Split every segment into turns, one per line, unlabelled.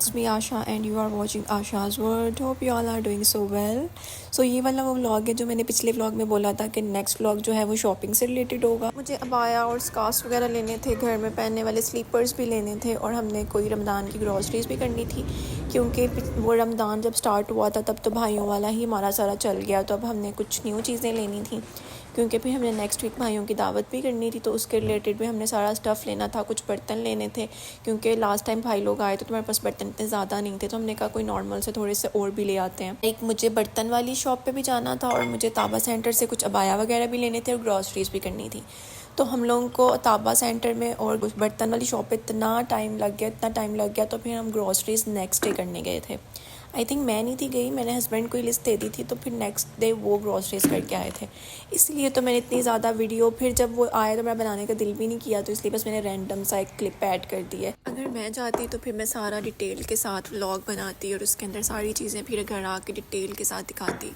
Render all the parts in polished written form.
it's me Asha and you are watching Asha's World. Hope you all are doing so well. So ये वाला वो vlog है जो मैंने पिछले व्लॉग में बोला था कि नेक्स्ट व्लॉग जो है वो शॉपिंग से रिलेटेड होगा। मुझे अबाया और स्कार्फ वगैरह लेने थे, घर में पहनने वाले स्लीपर्स भी लेने थे और हमने कोई रमज़ान की ग्रॉसरीज भी करनी थी क्योंकि वो रमज़ान जब स्टार्ट हुआ था तब तो भाइयों वाला ही हमारा सारा चल गया। तो अब हमने कुछ न्यू चीज़ें लेनी थी क्योंकि फिर हमने नेक्स्ट वीक भाइयों की दावत भी करनी थी, तो उसके रिलेटेड भी हमने सारा स्टफ़ लेना था। कुछ बर्तन लेने थे क्योंकि लास्ट टाइम भाई लोग आए तो तुम्हारे पास बर्तन इतने ज़्यादा नहीं थे, तो हमने कहा कोई नॉर्मल से थोड़े से और भी ले आते हैं। एक मुझे बर्तन वाली शॉप पे भी जाना था और मुझे ताबा सेंटर से कुछ अबाया वगैरह भी लेने थे और ग्रॉसरीज भी करनी थी। तो हम लोगों को ताबा सेंटर में और बर्तन वाली शॉप पे इतना टाइम लग गया तो फिर हम ग्रॉसरीज नेक्स्ट डे करने गए थे। आई थिंक मैं नहीं थी गई, मैंने हस्बैंड को ही लिस्ट दे दी थी, तो फिर नेक्स्ट डे वो ग्रॉसरीज करके आए थे। इसलिए तो मैंने इतनी ज़्यादा वीडियो, फिर जब वो आए तो मेरा बनाने का दिल भी नहीं किया, तो इसलिए बस मैंने रैंडम सा एक क्लिप ऐड कर दी है। अगर मैं चाहती तो फिर मैं सारा डिटेल के साथ व्लॉग बनाती और उसके अंदर सारी चीज़ें फिर घर आके डिटेल के साथ दिखाती,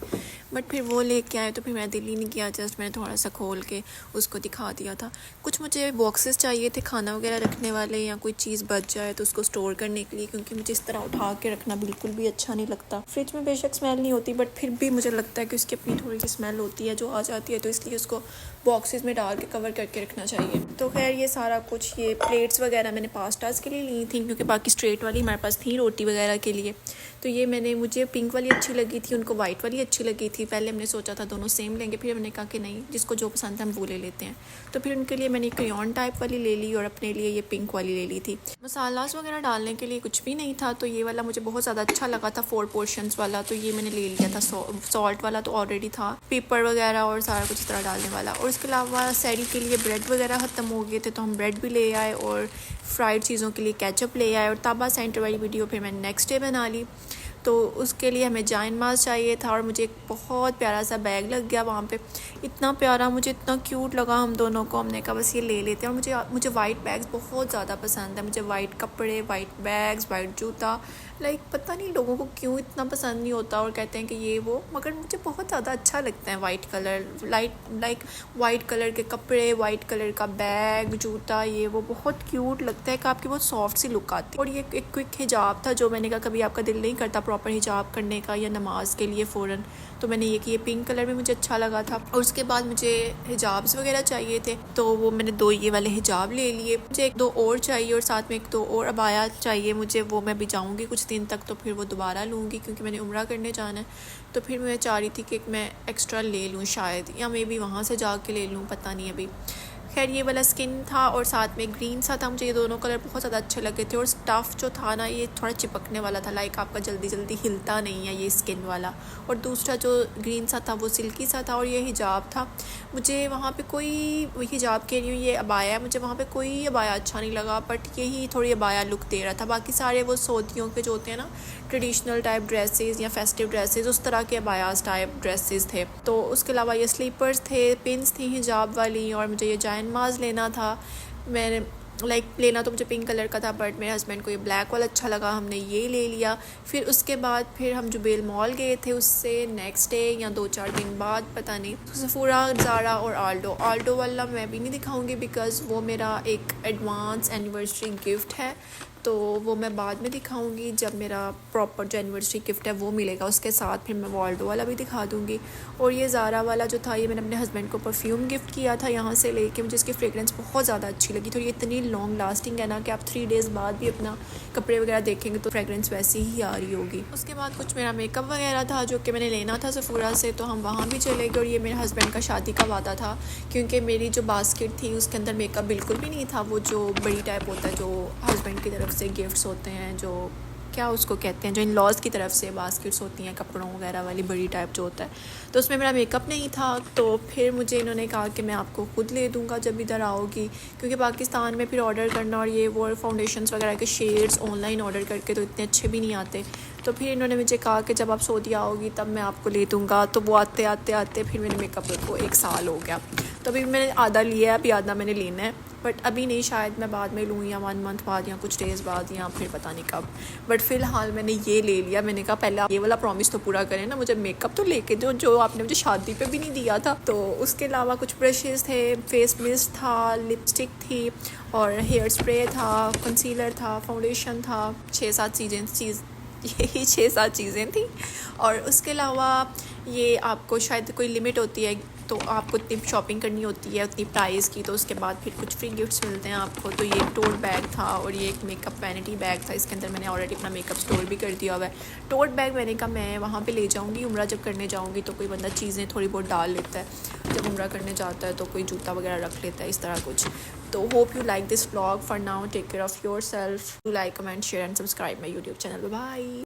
बट फिर वो लेके आए तो फिर मेरा दिल ही नहीं किया, जस्ट मैंने थोड़ा सा खोल के उसको दिखा दिया था। कुछ मुझे बॉक्सेस चाहिए थे खाना वगैरह रखने वाले, या कोई चीज़ बच जाए तो उसको स्टोर करने के लिए, क्योंकि मुझे इस तरह उठा के रखना बिल्कुल भी अच्छा नहीं लगता। फ्रिज में बेशक स्मेल नहीं होती बट फिर भी मुझे लगता है कि उसकी अपनी थोड़ी सी स्मेल होती है जो आ जाती है, तो इसलिए उसको बॉक्सेस में डाल के कवर करके रखना चाहिए। तो खैर ये सारा कुछ, ये प्लेट्स वगैरह मैंने पास्ताज के लिए ली थी क्योंकि बाकी स्ट्रेट वाली हमारे पास थी रोटी वगैरह के लिए। तो ये मुझे पिंक वाली अच्छी लगी थी, उनको वाइट वाली अच्छी लगी थी। पहले हमने सोचा था दोनों सेम लेंगे, फिर हमने कहा कि नहीं, जिसको जो पसंद है हम वो ले लेते हैं। तो फिर उनके लिए मैंने क्रेयॉन टाइप वाली ले ली और अपने लिए ये पिंक वाली ले ली थी। मसालास वगैरह डालने के लिए कुछ भी नहीं था, तो ये वाला मुझे बहुत ज़्यादा अच्छा लगा था, 4 पोर्शंस वाला, तो ये मैंने ले लिया था। सॉल्ट वाला तो ऑलरेडी था, पेपर वगैरह और सारा कुछ इस तरह डालने वाला। और उसके अलावा सैरी के लिए ब्रेड वगैरह ख़त्म हो गए थे, तो हम ब्रेड भी ले आए और फ्राइड चीज़ों के लिए केचप ले आए। और ताबा सेंटर वाली वीडियो फिर मैंने नेक्स्ट डे बना ली। तो उसके लिए हमें जाइन मास चाहिए था और मुझे एक बहुत प्यारा सा बैग लग गया वहाँ पे, इतना प्यारा, मुझे इतना क्यूट लगा हम दोनों को। हमने कहा बस ये ले लेते हैं। और मुझे वाइट बैग्स बहुत ज़्यादा पसंद है, मुझे वाइट कपड़े, वाइट बैग्स, वाइट जूता, पता नहीं लोगों को क्यों इतना पसंद नहीं होता और कहते हैं कि ये वो, मगर मुझे बहुत ज़्यादा अच्छा लगता है वाइट कलर, वाइट कलर के कपड़े, वाइट कलर का बैग, जूता, ये वो बहुत क्यूट लगता है कि आपकी बहुत सॉफ्ट सी लुक आती है। और ये एक क्विक हिजाब था जो मैंने कहा कभी आपका दिल नहीं करता प्रॉपर हिजाब करने का या नमाज के लिए फ़ौरन, तो मैंने ये किया। पिंक कलर भी मुझे अच्छा लगा था। और उसके बाद मुझे हिजाब्स वगैरह चाहिए थे, तो वो मैंने 2 ये वाले हिजाब ले लिए। मुझे 1-2 और चाहिए और साथ में 1-2 और अबाया चाहिए मुझे, वो मैं भी जाऊँगी कुछ दिन तक, तो फिर वो दोबारा लूँगी क्योंकि मैंने उम्रा करने जाना है। तो फिर मैं चाह रही थी कि मैं एक्स्ट्रा ले लूँ शायद, या मैं भी वहाँ से जा के ले लूँ, पता नहीं अभी। खैर ये वाला स्किन था और साथ में ग्रीन सा था, मुझे ये दोनों कलर बहुत ज़्यादा अच्छे लगे थे। और स्टफ़ जो था ना, ये थोड़ा चिपकने वाला था, आपका जल्दी जल्दी हिलता नहीं है ये स्किन वाला। और दूसरा जो ग्रीन सा था वो सिल्की सा था। और ये हिजाब था, मुझे वहाँ पे कोई हिजाब कह रही हूँ, ये अबाया, मुझे वहाँ पे कोई अबाया अच्छा नहीं लगा, बट यही थोड़ी अबाया लुक दे रहा था। बाकी सारे वो सऊदियों के जो होते हैं ना ट्रेडिशनल टाइप ड्रेसेस या फेस्टिव ड्रेसेस, उस तरह के अबायास टाइप ड्रेसेस थे। तो उसके अलावा ये स्लीपर्स थे, पिन्स थी हिजाब वाली, और मुझे ये जाइन माज लेना था। मैंने लेना तो मुझे पिंक कलर का था, बट मेरे हस्बैंड को ये ब्लैक वाला अच्छा लगा, हमने ये ले लिया। फिर उसके बाद फिर हम जुबेल मॉल गए थे, उससे नेक्स्ट डे या 2-4 दिन बाद, पता नहीं, सफूरा, ज़ारा और आल्डो वाला मैं भी नहीं दिखाऊंगी बिकॉज़ वो मेरा एक एडवांस एनिवर्सरी गिफ्ट है, तो वो मैं बाद में दिखाऊंगी जब मेरा प्रॉपर जो एनिवर्सरी गिफ्ट है वो मिलेगा उसके साथ, फिर मैं वाल्डो वाला भी दिखा दूंगी। और ये ज़ारा वाला जो था, ये मैंने अपने हस्बैंड को परफ्यूम गिफ्ट किया था यहाँ से लेके, मुझे इसकी फ्रेगरेंस बहुत ज़्यादा अच्छी लगी थी। और ये इतनी लॉन्ग लास्टिंग है ना कि आप 3 डेज़ बाद भी अपना कपड़े वगैरह देखेंगे तो फ्रेगरेंस वैसी ही आ रही होगी। उसके बाद कुछ मेरा मेकअप वगैरह था जो कि मैंने लेना था सफूरा से, तो हम वहाँ भी चले गए। और ये मेरे हस्बैंड का शादी का वादा था क्योंकि मेरी जो बास्केट थी उसके अंदर मेकअप बिल्कुल भी नहीं था, वो जो बड़ी टाइप होता है, जो हस्बैंड की तरफ से गिफ्ट्स होते हैं, जो क्या उसको कहते हैं, जो इन लॉज की तरफ से बास्केट्स होती हैं कपड़ों वगैरह वाली, बड़ी टाइप जो होता है, तो उसमें मेरा मेकअप नहीं था। तो फिर मुझे इन्होंने कहा कि मैं आपको खुद ले दूंगा जब इधर आओगी, क्योंकि पाकिस्तान में फिर ऑर्डर करना और ये वो फाउंडेशंस वगैरह के शेड्स ऑनलाइन ऑर्डर करके तो इतने अच्छे भी नहीं आते। तो फिर इन्होंने मुझे कहा कि जब आप सऊदी आओगी तब मैं आपको ले दूँगा। तो वो आते फिर मेरे मेकअप को 1 साल हो गया, तो अभी मैंने आधा लिया है, अभी आधा मैंने लेना है। बट अभी नहीं, शायद मैं बाद में लूँ या 1 मंथ बाद या कुछ डेज़ बाद या फिर पता नहीं कब। बट फ़िलहाल मैंने ये ले लिया। मैंने कहा पहले आप ये वाला प्रॉमिस तो पूरा करें ना, मुझे मेकअप तो लेके दो जो आपने मुझे शादी पे भी नहीं दिया था। तो उसके अलावा कुछ ब्रशेज़ थे, फेस मिस्ट था, लिपस्टिक थी और हेयर स्प्रे था, कंसीलर था, फाउंडेशन था, 6-7 यही 6-7 चीज़ें थी। और उसके अलावा ये आपको शायद कोई लिमिट होती है, तो आपको इतनी शॉपिंग करनी होती है उतनी प्राइस की, तो उसके बाद फिर कुछ फ्री गिफ्ट्स मिलते हैं आपको। तो ये एक टोट बैग था और ये एक मेकअप वैनिटी बैग था। इसके अंदर मैंने ऑलरेडी अपना मेकअप स्टोर भी कर दिया हुआ है। टोट बैग मैंने कहा मैं वहाँ पे ले जाऊँगी, उम्रा जब करने जाऊँगी तो कोई बंदा चीज़ें थोड़ी बहुत डाल लेता है, जब उम्रा करने जाता है तो कोई जूता वगैरह रख लेता है, इस तरह कुछ। तो hope you like this vlog. For now take care of yourself. Do like, comment, share and subscribe my YouTube channel. Bye.